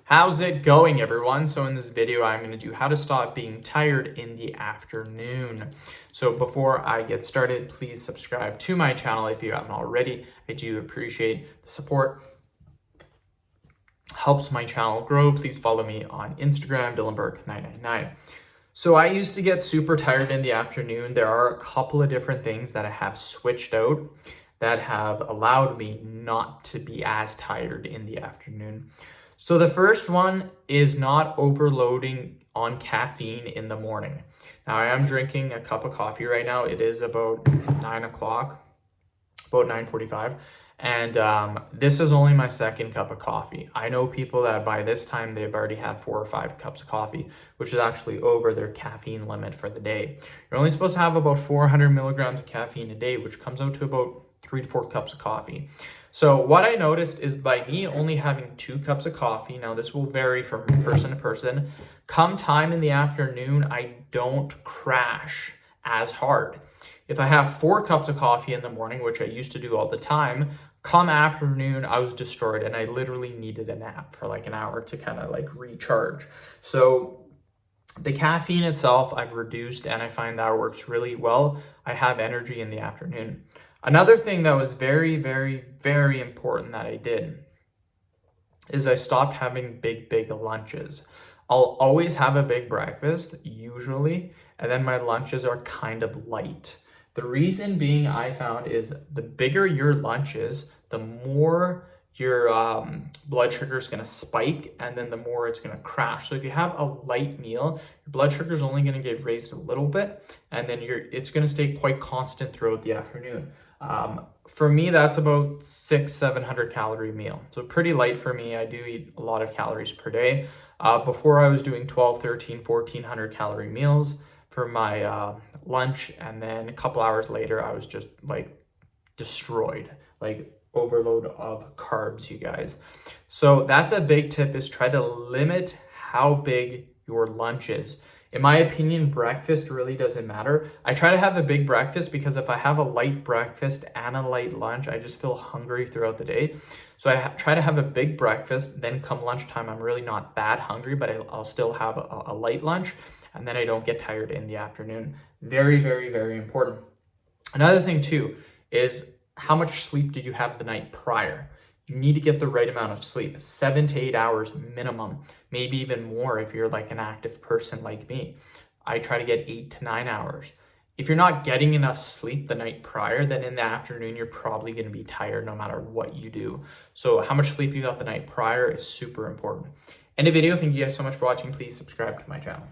How's it going, everyone? So in this video, I'm going to do how to stop being tired in the afternoon. So before I get started, please subscribe to my channel if you haven't already. I do appreciate the support. Helps my channel grow. Please follow me on Instagram, DylanBurke999. So I used to get super tired in the afternoon. There are a couple of different things that I have switched out that have allowed me not to be as tired in the afternoon. So the first one is not overloading on caffeine in the morning. Now I am drinking a cup of coffee right now. It is about 9 o'clock, about 9:45. And this is only my second cup of coffee. I know people that by this time they've already had 4 or 5 cups of coffee, which is actually over their caffeine limit for the day. You're only supposed to have about 400 milligrams of caffeine a day, which comes out to about 3 to 4 cups of coffee. So what I noticed is by me only having 2 cups of coffee, now this will vary from person to person, come time in the afternoon, I don't crash as hard. If I have 4 cups of coffee in the morning, which I used to do all the time, come afternoon, I was destroyed and I literally needed a nap for like an hour to kind of like recharge. So the caffeine itself, I've reduced and I find that works really well. I have energy in the afternoon. Another thing that was very, very, very important that I did is I stopped having big lunches. I'll always have a big breakfast, usually, and then my lunches are kind of light. The reason being I found is the bigger your lunch is, the more your blood sugar is going to spike and then the more it's going to crash. So if you have a light meal, your blood sugar is only going to get raised a little bit and then it's going to stay quite constant throughout the afternoon. For me, that's about 600-700 calorie meal. So pretty light for me. I do eat a lot of calories per day. Before I was doing 12, 13, 1400 calorie meals for my lunch. And then a couple hours later, I was just like destroyed, like overload of carbs, you guys. So that's a big tip, is try to limit how big your lunch is. In my opinion, breakfast really doesn't matter. I try to have a big breakfast because if I have a light breakfast and a light lunch, I just feel hungry throughout the day. So I try to have a big breakfast, then come lunchtime, I'm really not that hungry, but I'll still have a light lunch, and then I don't get tired in the afternoon. Very, very, very important. Another thing too is how much sleep did you have the night prior? You need to get the right amount of sleep, 7 to 8 hours minimum, maybe even more if you're like an active person like me. I try to get 8 to 9 hours. If you're not getting enough sleep the night prior, then in the afternoon, you're probably going to be tired no matter what you do. So how much sleep you got the night prior is super important. End of video. Thank you guys so much for watching. Please subscribe to my channel.